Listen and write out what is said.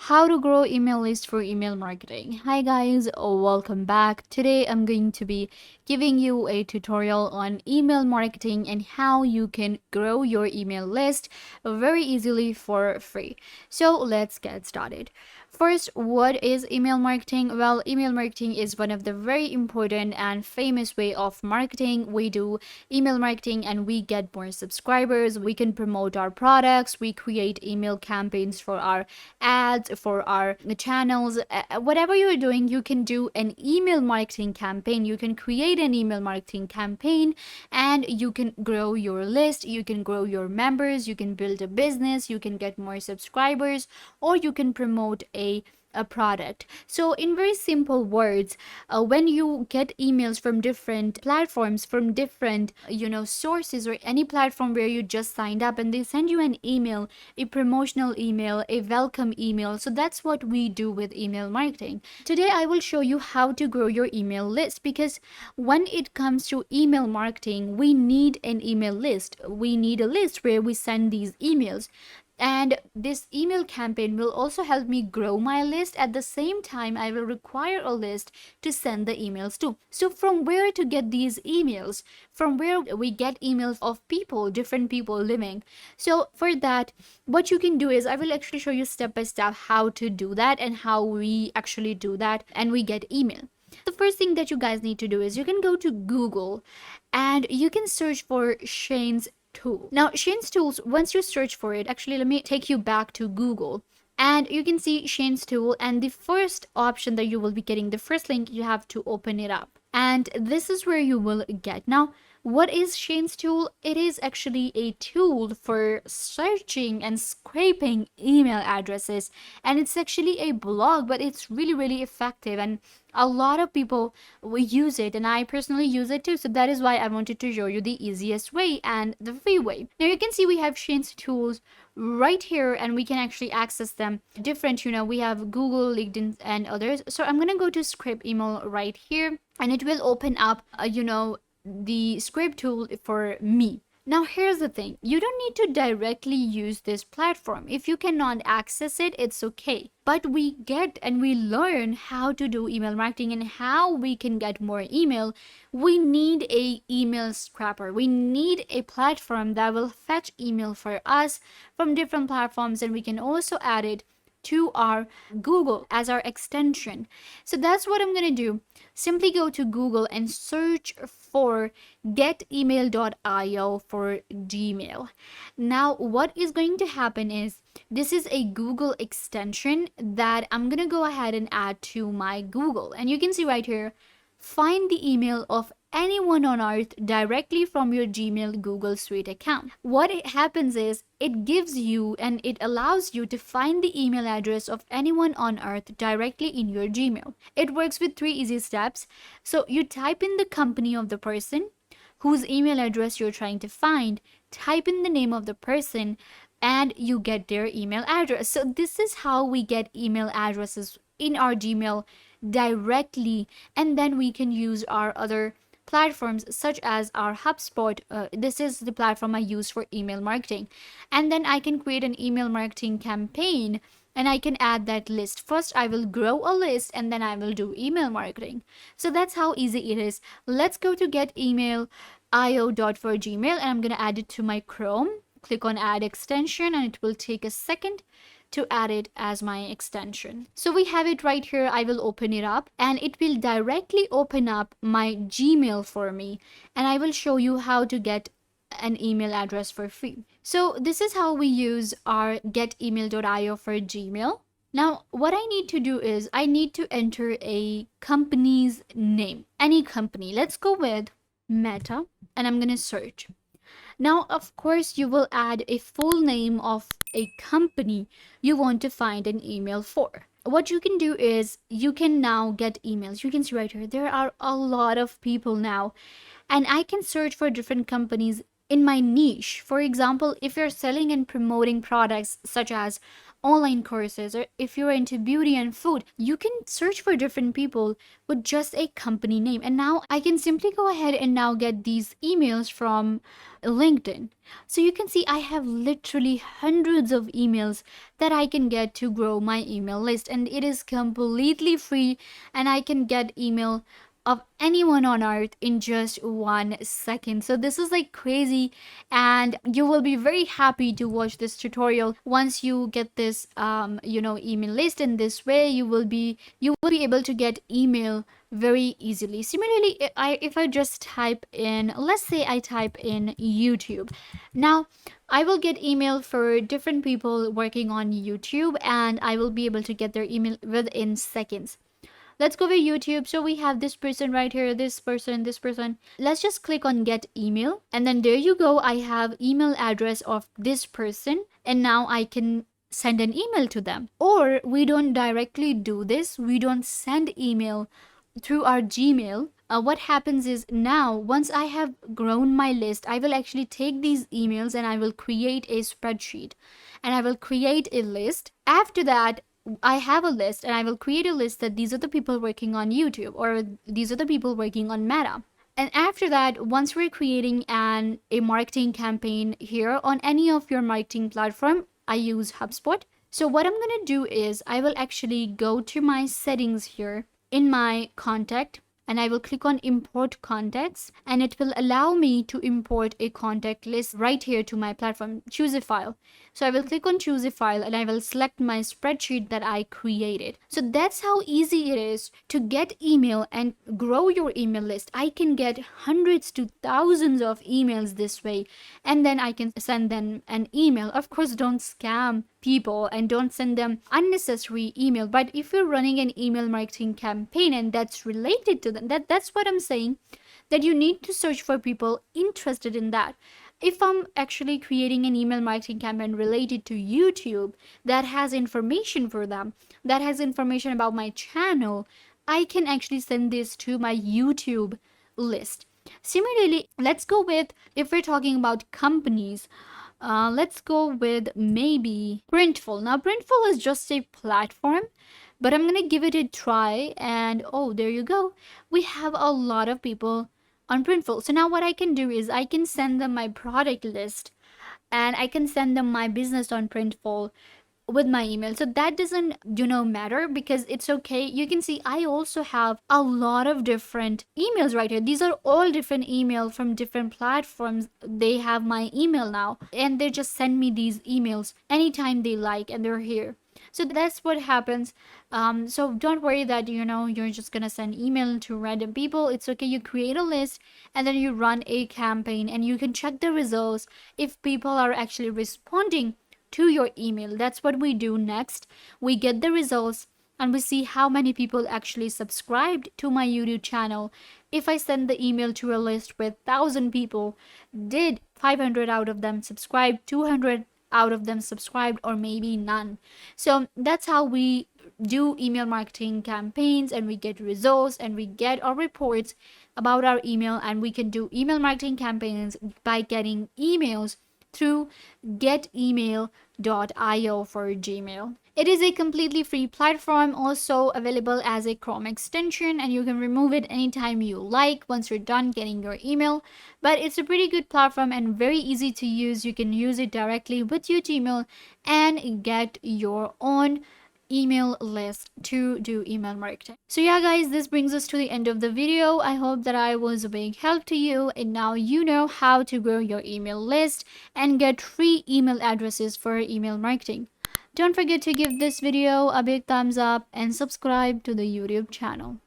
How to grow email list for email marketing. Hi guys, welcome back. Today I'm going to be giving you a tutorial on email marketing and how you can grow your email list very easily for free. So let's get started. First, what is email marketing? Well, email marketing is one of the very important and famous way of marketing. We do email marketing and we get more subscribers. We can promote our products. We create email campaigns for our ads, for our channels. Whatever you're doing, you can do an email marketing campaign. You can create an email marketing campaign and you can grow your list. You can grow your members. You can build a business. You can get more subscribers, or you can promote a product. So in very simple words, when you get emails from different platforms, from different sources, or any platform where you just signed up and they send you an email, a promotional email, a welcome email, so that's what we do with email marketing. Today I will show you how to grow your email list, because when it comes to email marketing, we need an email list. We need a list where we send these emails, and this email campaign will also help me grow my list. At the same time, I will require a list to send the emails to. So from where to get these emails? From where we get emails of people, different people living. So for that, what you can do is I will actually show you step by step how to do that and how we actually do that and we get email. The first thing that you guys need to do is you can go to Google and you can search for Shane's tool. Now, Shane's tools, once you search for it, actually, let me take you back to Google. And you can see Shane's tool, and the first option that you will be getting, the first link, you have to open it up. And this is where you will get. Now, what is Shane's tool? It is actually a tool for searching and scraping email addresses. And it's actually a blog, but it's really, really effective. And a lot of people will use it, and I personally use it too. So that is why I wanted to show you the easiest way and the free way. Now you can see we have Shane's tools right here, and we can actually access them different. We have Google, LinkedIn, and others. So I'm gonna go to Scrape Email right here, and it will open up the Scrape tool for me. Now here's the thing, you don't need to directly use this platform. If you cannot access it, it's okay. But we get and we learn how to do email marketing and how we can get more email. We need a email scraper. We need a platform that will fetch email for us from different platforms, and we can also add it to our Google as our extension. So that's what I'm gonna do. Simply go to Google and search for getemail.io for Gmail. Now what is going to happen is this is a Google extension that I'm gonna go ahead and add to my Google, and you can see right here, find the email of anyone on earth directly from your Gmail Google Suite account. What it happens is it gives you and it allows you to find the email address of anyone on earth directly in your Gmail. It works with 3 easy steps. So you type in the company of the person whose email address you're trying to find, type in the name of the person, and you get their email address. So this is how we get email addresses in our Gmail directly, and then we can use our other platforms such as our HubSpot. This is the platform I use for email marketing, and then I can create an email marketing campaign and I can add that list. First I will grow a list and then I will do email marketing. So that's how easy it is. Let's go to getemail.io for Gmail, and I'm gonna add it to my Chrome. Click on add extension, and it will take a second to add it as my extension. So we have it right here. I will open it up and it will directly open up my Gmail for me, and I will show you how to get an email address for free. So this is how we use our getemail.io for Gmail. Now what I need to do is I need to enter a company's name, any company. Let's go with Meta, and I'm gonna search. Now, of course, you will add a full name of a company you want to find an email for. What you can do is you can now get emails. You can see right here, there are a lot of people now, and I can search for different companies in my niche. For example, if you're selling and promoting products such as online courses, or if you're into beauty and food, you can search for different people with just a company name. And now I can simply go ahead and now get these emails from LinkedIn. So you can see I have literally hundreds of emails that I can get to grow my email list, and it is completely free, and I can get email of anyone on earth in just 1 second. So this is like crazy, and you will be very happy to watch this tutorial. Once you get this email list in this way, you will be able to get email very easily. Similarly, if I just type in, let's say I type in YouTube, now I will get email for different people working on YouTube, and I will be able to get their email within seconds. Let's go with YouTube. So we have this person right here, this person, this person. Let's just click on get email, and then there you go. I have email address of this person, and now I can send an email to them. Or we don't directly do this, we don't send email through our Gmail. What happens is, now once I have grown my list, I will actually take these emails and I will create a spreadsheet, and I will create a list. After that, I have a list, and I will create a list that these are the people working on YouTube, or these are the people working on Meta. And after that, once we're creating a marketing campaign here on any of your marketing platform, I use HubSpot. So what I'm going to do is I will actually go to my settings here in my contact, and I will click on import contacts, and it will allow me to import a contact list right here to my platform. Choose a file. So I will click on choose a file, and I will select my spreadsheet that I created. So that's how easy it is to get email and grow your email list. I can get hundreds to thousands of emails this way, and then I can send them an email. Of course, don't scam people and don't send them unnecessary email. But if you're running an email marketing campaign and that's related to them, that's what I'm saying, that you need to search for people interested in that. If I'm actually creating an email marketing campaign related to YouTube that has information for them, that has information about my channel, I can actually send this to my YouTube list. Similarly, let's go with, if we're talking about companies, let's go with maybe Printful. Now, Printful is just a platform, but I'm gonna give it a try, and oh, there you go. We have a lot of people on Printful. So now what I can do is I can send them my product list, and I can send them my business on Printful with my email. So that doesn't matter, because it's okay. You can see I also have a lot of different emails right here. These are all different emails from different platforms. They have my email now, and they just send me these emails anytime they like, and they're here. So that's what happens. So don't worry that you're just gonna send email to random people. It's okay. You create a list, and then you run a campaign, and you can check the results if people are actually responding to your email. That's what we do next. We get the results, and we see how many people actually subscribed to my YouTube channel. If I send the email to a list with 1,000 people, did 500 out of them subscribe, 200 out of them subscribed, or maybe none? So that's how we do email marketing campaigns, and we get results, and we get our reports about our email, and we can do email marketing campaigns by getting emails through getemail.io for Gmail. It is a completely free platform, also available as a Chrome extension, and you can remove it anytime you like once you're done getting your email. But it's a pretty good platform and very easy to use. You can use it directly with your Gmail and get your own email list to do email marketing. So yeah guys, this brings us to the end of the video. I hope that I was a big help to you, and now you know how to grow your email list and get free email addresses for email marketing. Don't forget to give this video a big thumbs up and subscribe to the YouTube channel.